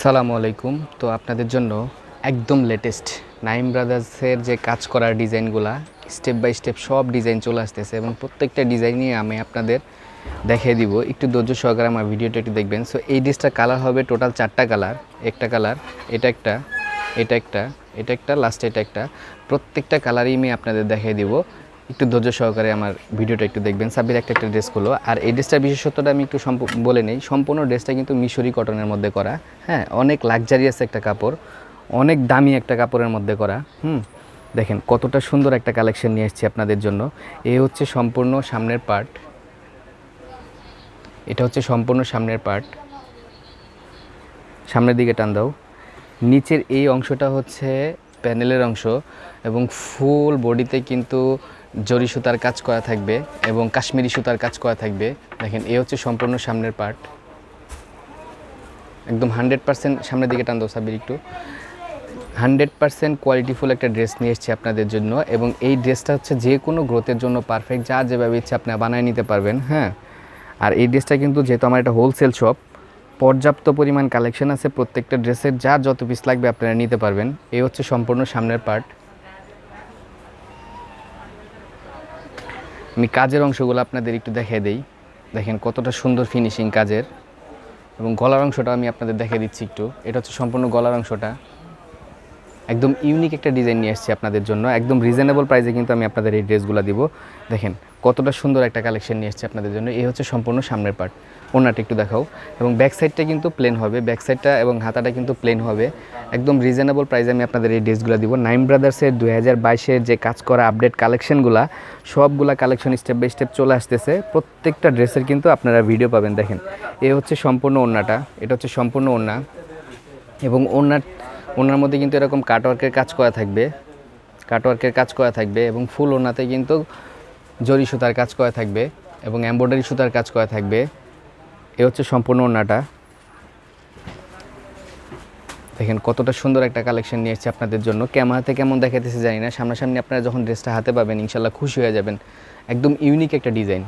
আসসালামু আলাইকুম। তো আপনাদের জন্য একদম লেটেস্ট নাইম ব্রাদার্সের যে কাজ করার ডিজাইনগুলা স্টেপ বাই স্টেপ সব ডিজাইন চলে আসতেছে এবং প্রত্যেকটা ডিজাইন নিয়ে আমি আপনাদের দেখিয়ে দিব। একটু ধৈর্য সহকারে আমার ভিডিওটা একটু দেখবেন। সো এই ড্রেসটার কালার হবে টোটাল 4টা কালার। একটা কালার, এটা একটা, এটা একটা, এটা একটা, লাস্টে এটা একটা। প্রত্যেকটা কালারই আমি আপনাদের দেখিয়ে দিব। একটু ধৈর্য সহকারে আমার ভিডিওটা একটু দেখবেন। সাব্বির একটা ড্রেসগুলো, আর এই ড্রেসটার বিশেষত্বটা আমি একটু বলে নেই। সম্পূর্ণ ড্রেসটা কিন্তু মিশরি কটনের মধ্যে করা। হ্যাঁ, অনেক লাক্সারিয়াস একটা কাপড়, অনেক দামি একটা কাপড়ের মধ্যে করা। দেখেন কতটা সুন্দর একটা কালেকশন নিয়ে এসেছি আপনাদের জন্য। এই হচ্ছে সম্পূর্ণ সামনের পার্ট, এটা হচ্ছে সম্পূর্ণ সামনের পার্ট। সামনের দিকে টান দাও। নিচের এই অংশটা হচ্ছে প্যানেলের অংশ এবং ফুল বডিতে কিন্তু জরি সুতার কাজ করা থাকবে এবং কাশ্মীরি সুতার কাজ করা থাকবে। দেখেন এই হচ্ছে সম্পূর্ণ সামনের পার্ট, একদম 100% সামনের দিকে টান দাও সাবির একটু। 100% কোয়ালিটিফুল একটা ড্রেস নিয়ে এসেছি আপনাদের জন্য এবং এই ড্রেসটা হচ্ছে যে কোনো গ্রোথের জন্য পারফেক্ট, যা যেভাবে ইচ্ছে আপনি বানিয়ে নিতে পারবেন। হ্যাঁ, আর এই ড্রেসটা কিন্তু যেহেতু আমার একটা হোলসেল শপ, পর্যাপ্ত পরিমাণ কালেকশন আছে। প্রত্যেকটা ড্রেসের যা যত পিস লাগবে আপনারা নিতে পারবেন। এই হচ্ছে সম্পূর্ণ সামনের পার্ট। আমি কাজের অংশগুলো আপনাদের একটু দেখিয়ে দেই। দেখেন কতটা সুন্দর ফিনিশিং কাজের, এবং গলার অংশটা আমি আপনাদের দেখিয়ে দিচ্ছি একটু। এটা হচ্ছে সম্পূর্ণ গলার অংশটা। একদম ইউনিক একটা ডিজাইন নিয়ে এসেছি আপনাদের জন্য। একদম রিজনেবল প্রাইসে কিন্তু আমি আপনাদের এই ড্রেসগুলো দিব। দেখেন কতটা সুন্দর একটা কালেকশন নিয়ে এসেছি আপনাদের জন্য। এই হচ্ছে সম্পূর্ণ সামনের পার্ট। ওনাটা একটু দেখাও। এবং ব্যাক সাইডটা কিন্তু প্লেন হবে, ব্যাক সাইডটা এবং হাতাটা কিন্তু প্লেন হবে। একদম রিজনেবল প্রাইসে আমি আপনাদের এই ড্রেসগুলো দিব। নাইম ব্রাদার্সের 2022-এর যে কাজ করা আপডেট কালেকশনগুলো, সবগুলা কালেকশন স্টেপ বাই স্টেপ চলে আসতেছে। প্রত্যেকটা ড্রেসের কিন্তু আপনারা ভিডিও পাবেন। দেখেন এই হচ্ছে সম্পূর্ণ ওড়নাটা, এটা হচ্ছে সম্পূর্ণ ওড়না এবং ওনার মধ্যে কিন্তু এরকম কাটওয়ার্কের কাজ করা থাকবে, কাটওয়ার্কের কাজ করা থাকবে এবং ফুল ওনাতে কিন্তু জরি সুতার কাজ করা থাকবে এবং এমব্রয়ডারি সুতার কাজ করা থাকবে। এ হচ্ছে সম্পূর্ণ ওনাটা। দেখেন কতটা সুন্দর একটা কালেকশন নিয়ে এসেছি আপনাদের জন্য। ক্যামেরাতে কেমন দেখাতেছে জানি না, সামনাসামনি আপনারা যখন ড্রেসটা হাতে পাবেন ইনশাল্লাহ খুশি হয়ে যাবেন। একদম ইউনিক একটা ডিজাইন,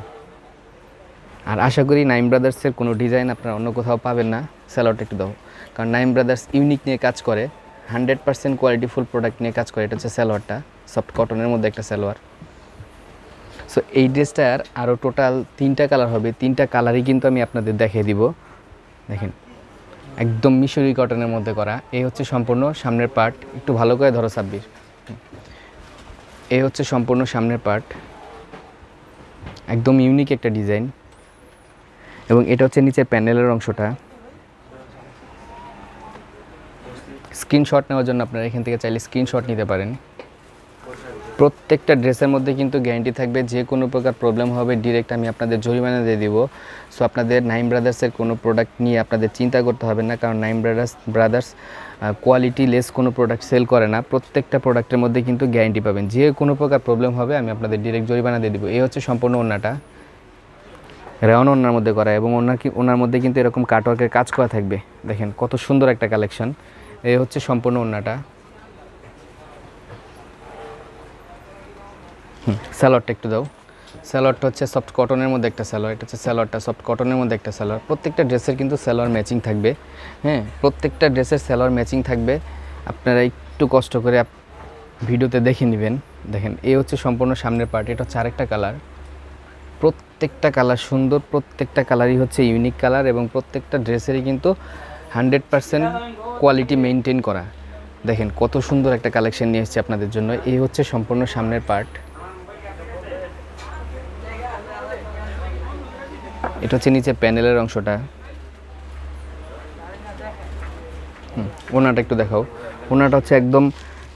আর আশা করি নাইম ব্রাদার্সের কোনো ডিজাইন আপনারা অন্য কোথাও পাবেন না। স্যালোয়ারটা একটু দাও, কারণ নাইম ব্রাদার্স ইউনিক নিয়ে কাজ করে, 100% কোয়ালিটিফুল প্রোডাক্ট নিয়ে কাজ করে। এটা হচ্ছে স্যালোয়ারটা, সফট কটনের মধ্যে একটা স্যালোয়ার। সো এই ড্রেসটার আরও টোটাল 3টা কালার হবে। 3টা কালারই কিন্তু আমি আপনাদের দেখিয়ে দিব। দেখেন একদম মিশরি কটনের মধ্যে করা। এই হচ্ছে সম্পূর্ণ সামনের পার্ট। একটু ভালো করে ধরো সাব্বির। এই হচ্ছে সম্পূর্ণ সামনের পার্ট, একদম ইউনিক একটা ডিজাইন। এবং এটা হচ্ছে নিচের প্যানেলের অংশটা। স্ক্রিনশট নেওয়ার জন্য আপনারা এখান থেকে চাইলে স্ক্রিনশট নিতে পারেন। প্রত্যেকটা ড্রেসের মধ্যে কিন্তু গ্যারান্টি থাকবে, যে কোনো প্রকার প্রবলেম হবে ডিরেক্ট আমি আপনাদের জরিমানা দিয়ে দিব। সো আপনাদের নাইম ব্রাদার্সের কোনো প্রোডাক্ট নিয়ে আপনাদের চিন্তা করতে হবে না, কারণ নাইম ব্রাদার্স কোয়ালিটি লেস কোনো প্রোডাক্ট সেল করে না। প্রত্যেকটা প্রোডাক্টের মধ্যে কিন্তু গ্যারান্টি পাবেন। যে কোনো প্রকার প্রবলেম হবে আমি আপনাদের ডিরেক্ট জরিমানা দিয়ে দিব। এই হচ্ছে সম্পূর্ণ ওড়নাটা, রেওয়ান ওড়নার মধ্যে করা এবং ওনার মধ্যে কিন্তু এরকম কাটওয়ার্কের কাজ করা থাকবে। দেখেন কত সুন্দর একটা কালেকশন। এই হচ্ছে সম্পূর্ণ ওড়নাটা। স্যালোয়ারটা একটু দাও। স্যালোয়ারটা হচ্ছে সফট কটনের মধ্যে একটা স্যালোয়ার। এটা হচ্ছে স্যালোয়ারটা, সফট কটনের মধ্যে একটা স্যালোয়ার। প্রত্যেকটা ড্রেসের কিন্তু স্যালোয়ার ম্যাচিং থাকবে। হ্যাঁ, প্রত্যেকটা ড্রেসের স্যালোয়ার ম্যাচিং থাকবে। আপনারা একটু কষ্ট করে ভিডিওতে দেখে নেবেন। দেখেন এই হচ্ছে সম্পূর্ণ সামনের পার্ট। এটা হচ্ছে আরেকটা কালার। প্রত্যেকটা কালার সুন্দর, প্রত্যেকটা কালারই হচ্ছে ইউনিক কালার এবং প্রত্যেকটা ড্রেসেরই কিন্তু 100% কোয়ালিটি মেনটেন করা। দেখেন কত সুন্দর একটা কালেকশন নিয়ে এসেছি আপনাদের জন্য। এই হচ্ছে সম্পূর্ণ সামনের পার্ট। এটা হচ্ছে নিচে প্যানেলের অংশটা। ওনাটা একটু দেখাও। ওনাটা হচ্ছে একদম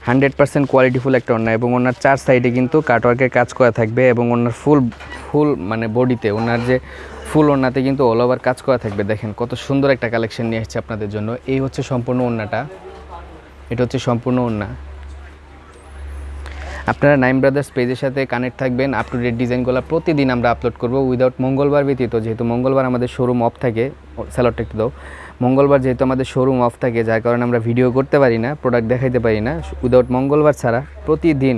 100% কোয়ালিটিফুল একটা ওড়না এবং ওনার 4 সাইডে কিন্তু কাটওয়ার্কের কাজ করা থাকবে এবং ওনার ফুল মানে বডিতে ওনার যে ফুল ওড়নাতে কিন্তু অল ওভার কাজ করা থাকবে। দেখেন কত সুন্দর একটা কালেকশন নিয়ে এসেছি আপনাদের জন্য। এই হচ্ছে সম্পূর্ণ ওড়নাটা, এটা হচ্ছে সম্পূর্ণ ওড়না। আপনারা নাইম ব্রাদার্স পেজের সাথে কানেক্ট থাকবেন। আপ টু ডেট ডিজাইনগুলো প্রতিদিন আমরা আপলোড করব উইদাউট মঙ্গলবার ব্যতীত, যেহেতু মঙ্গলবার আমাদের শোরুম অফ থাকে। স্যালোয়ারটা একটু দাও। মঙ্গলবার যেহেতু আমাদের শোরুম অফ থাকে, যার কারণে আমরা ভিডিও করতে পারি না, প্রোডাক্ট দেখাইতে পারি না। উইদাউট মঙ্গলবার ছাড়া প্রতিদিন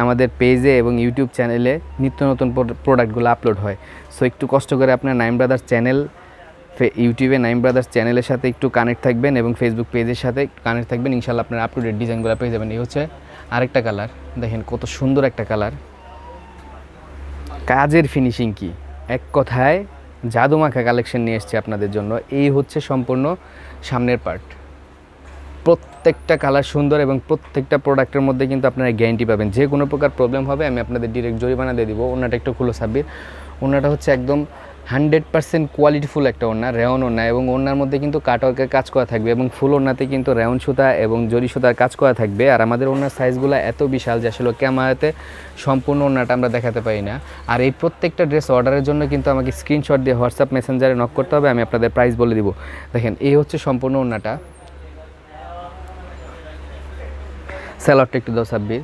আমাদের পেজে এবং ইউটিউব চ্যানেলে নিত্য নতুন প্রোডাক্টগুলো আপলোড হয়। সো একটু কষ্ট করে আপনার নাইম ব্রাদার্স চ্যানেল ইউটিউবে নাইম ব্রাদার্স চ্যানেলের সাথে একটু কানেক্ট থাকবেন এবং ফেসবুক পেজের সাথে কানেক্ট থাকবেন, ইনশাল্লাহ আপনার আপ টু ডেট ডিজাইনগুলো পেয়ে যাবেন। এই হচ্ছে আরেকটা কালার, দেখেন কত সুন্দর একটা কালার, কাজের ফিনিশিং কি, এক কথায় জাদুমাখা কালেকশন নিয়ে এসেছি আপনাদের জন্য। এই হচ্ছে সম্পূর্ণ সামনের পার্ট, প্রত্যেকটা কালার সুন্দর এবং প্রত্যেকটা প্রোডাক্টের মধ্যে কিন্তু আপনারা গ্যারান্টি পাবেন। যে কোনো প্রকার প্রবলেম হবে আমি আপনাদের ডিরেক্ট জরিমানা দিয়ে দিব। ওনাটা একটু খুলো সাব্বির, ওনাটা হচ্ছে একদম 100% কোয়ালিটিফুল একটা ওড়না, রেওন ওড়না, এবং ওড়নার মধ্যে কিন্তু কাটওয়ার্কের কাজ করা থাকবে এবং ফুল ওড়নাতে কিন্তু রেওন সুতা এবং জরি সুতার কাজ করা থাকবে। আর আমাদের ওড়নার সাইজগুলো এত বিশাল যে আসলে ক্যামেরাতে সম্পূর্ণ ওড়নাটা আমরা দেখাতে পারি না। আর এই প্রত্যেকটা ড্রেস অর্ডারের জন্য কিন্তু আমাকে স্ক্রিনশট দিয়ে হোয়াটসঅ্যাপ মেসেঞ্জারে নক করতে হবে, আমি আপনাদের প্রাইস বলে দিব। দেখেন এই হচ্ছে সম্পূর্ণ ওড়নাটা। স্যালোয়ারটা একটু দাও সাব্বির।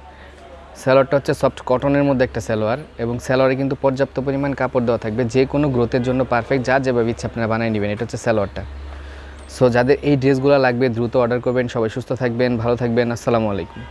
স্যালোয়ারটা হচ্ছে সফট কটনের মধ্যে একটা স্যালোয়ার, এবং স্যালোয়ারে কিন্তু পর্যাপ্ত পরিমাণ কাপড় দেওয়া থাকবে, যে কোনো গ্রোথের জন্য পারফেক্ট, যা যেভাবে ইচ্ছে আপনারা বানিয়ে নেবেন। এটা হচ্ছে স্যালোয়ারটা। সো যাদের এই ড্রেসগুলো লাগবে দ্রুত অর্ডার করবেন। সবাই সুস্থ থাকবেন, ভালো থাকবেন, আসসালামু আলাইকুম।